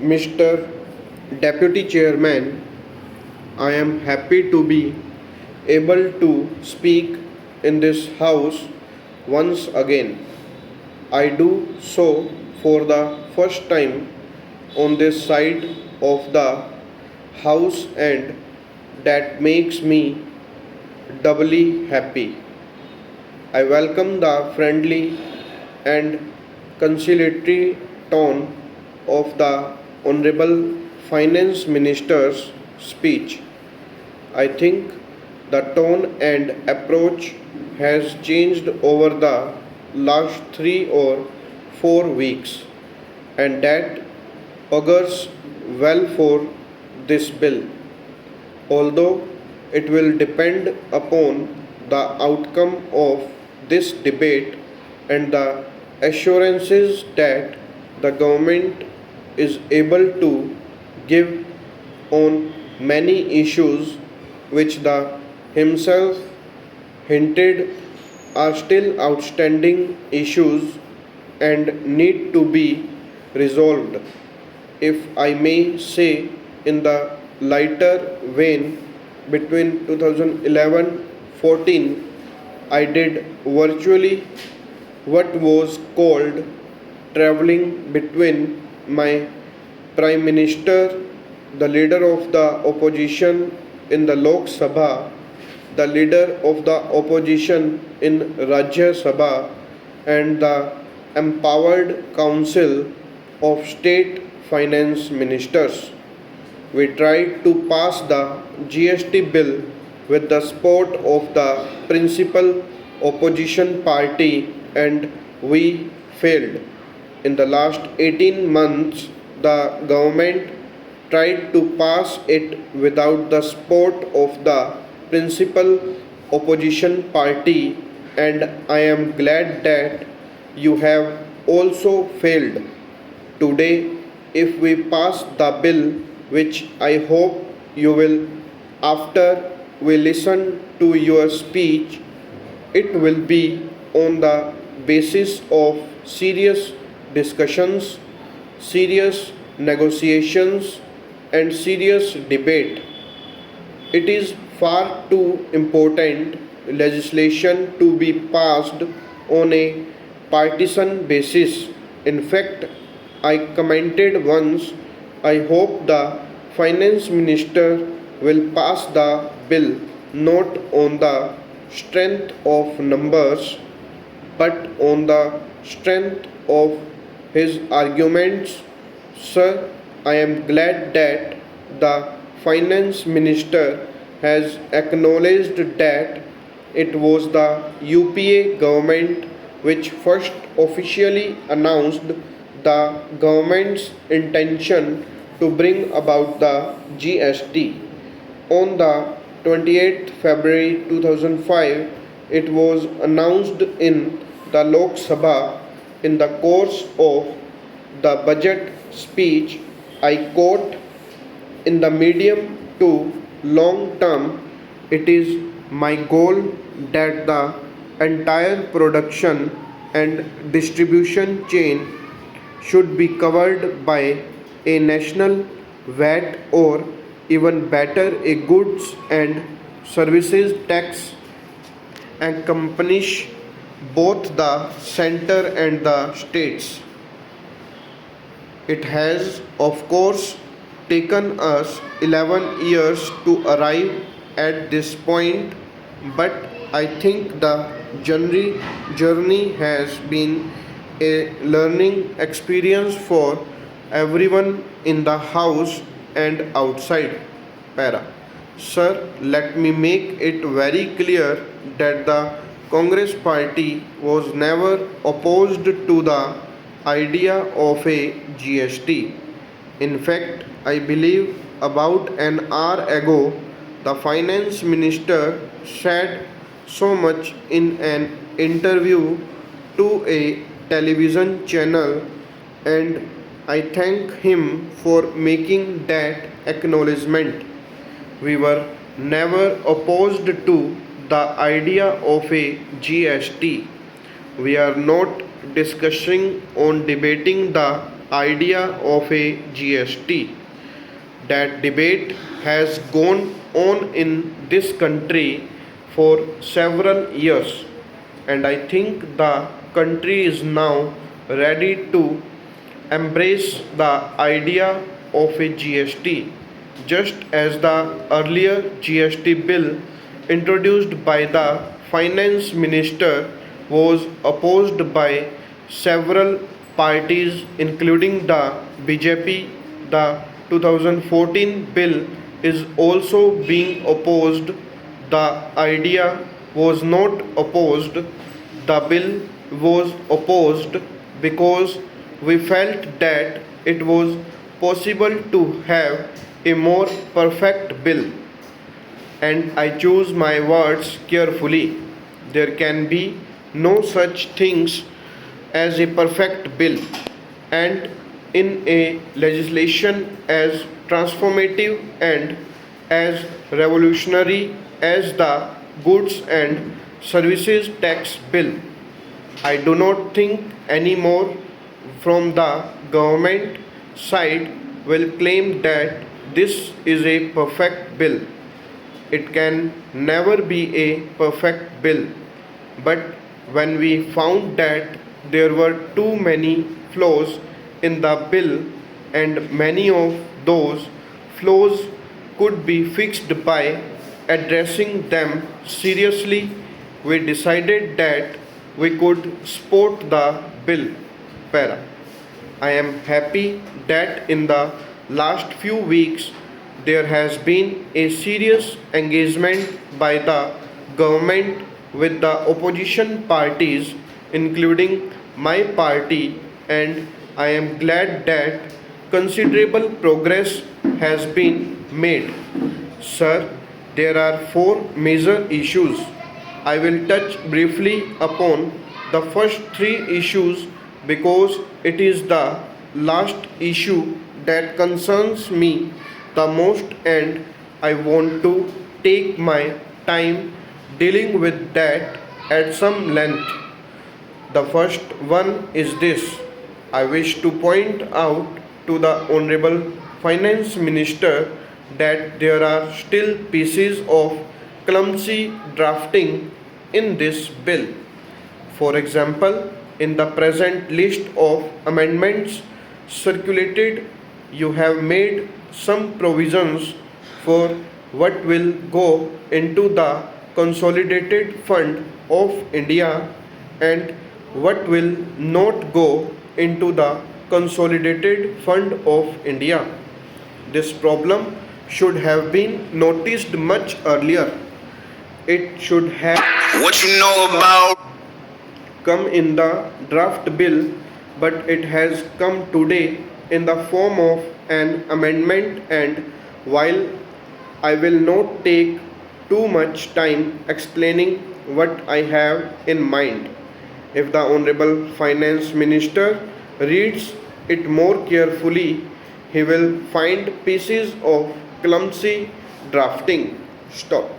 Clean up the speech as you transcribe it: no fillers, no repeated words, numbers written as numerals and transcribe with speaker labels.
Speaker 1: Mr. Deputy Chairman, I am happy to be able to speak in this House once again. I do so for the first time on this side of the House, and that makes me doubly happy. I welcome the friendly and conciliatory tone of the Honorable Finance Minister's speech. I think the tone and approach has changed over the last 3 or 4 weeks, and that augurs well for this bill. Although it will depend upon the outcome of this debate and the assurances that the government is able to give on many issues which the himself hinted are still outstanding issues and need to be resolved. If I may say, in the lighter vein, between 2011-14, I did virtually what was called traveling between my Prime Minister, the leader of the opposition in the Lok Sabha, the leader of the opposition in Rajya Sabha, and the empowered Council of State Finance Ministers. We tried to pass the GST bill with the support of the principal opposition party, and we failed. In the last 18 months, the government tried to pass it without the support of the principal opposition party, and I am glad that you have also failed. Today, if we pass the bill, which I hope you will, after we listen to your speech, it will be on the basis of serious discussions, serious negotiations, and serious debate. It is far too important legislation to be passed on a partisan basis. In fact, I commented once, I hope the finance minister will pass the bill not on the strength of numbers but on the strength of his arguments. Sir, I am glad that the finance minister has acknowledged that it was the UPA government which first officially announced the government's intention to bring about the GST. On the 28th February 2005, it was announced in the Lok Sabha in the course of the budget speech. I quote, in the medium to long term, it is my goal that the entire production and distribution chain should be covered by a national VAT, or even better, a goods and services tax accompanies both the center and the states. It has, of course, taken us 11 years to arrive at this point, but I think the journey has been a learning experience for everyone in the house and outside. Para. Sir, let me make it very clear that the Congress party was never opposed to the idea of a GST. In fact, I believe about an hour ago the finance minister said so much in an interview to a television channel, and I thank him for making that acknowledgement. We were never opposed to the idea of a GST. We are not discussing on debating the idea of a GST. That debate has gone on in this country for several years, and I think the country is now ready to embrace the idea of a GST, just as the earlier GST bill introduced by the finance minister was opposed by several parties, including the BJP. The 2014 bill is also being opposed. The idea was not opposed, the bill was opposed because we felt that it was possible to have a more perfect bill, and I choose my words carefully. There can be no such things as a perfect bill, and in a legislation as transformative and as revolutionary as the Goods and Services Tax Bill, I do not think anymore from the government side will claim that this is a perfect bill. It can never be a perfect bill. But when we found that there were too many flaws in the bill and many of those flaws could be fixed by addressing them seriously, we decided that we could support the bill. Para. I am happy that in the last few weeks there has been a serious engagement by the government with the opposition parties, including my party, and I am glad that considerable progress has been made. Sir, there are four major issues. I will touch briefly upon the first three issues because it is the last issue that concerns me the most, and I want to take my time dealing with that at some length. The first one is this. I wish to point out to the Honorable Finance Minister that there are still pieces of clumsy drafting in this bill. For example, in the present list of amendments circulated, you have made some provisions for what will go into the Consolidated Fund of India and what will not go into the Consolidated Fund of India. This problem should have been noticed much earlier. It should have
Speaker 2: What you know about?
Speaker 1: come in the draft bill, but it has come today in the form of an amendment, and while I will not take too much time explaining what I have in mind, if the Honorable Finance Minister reads it more carefully, he will find pieces of clumsy drafting. Stop.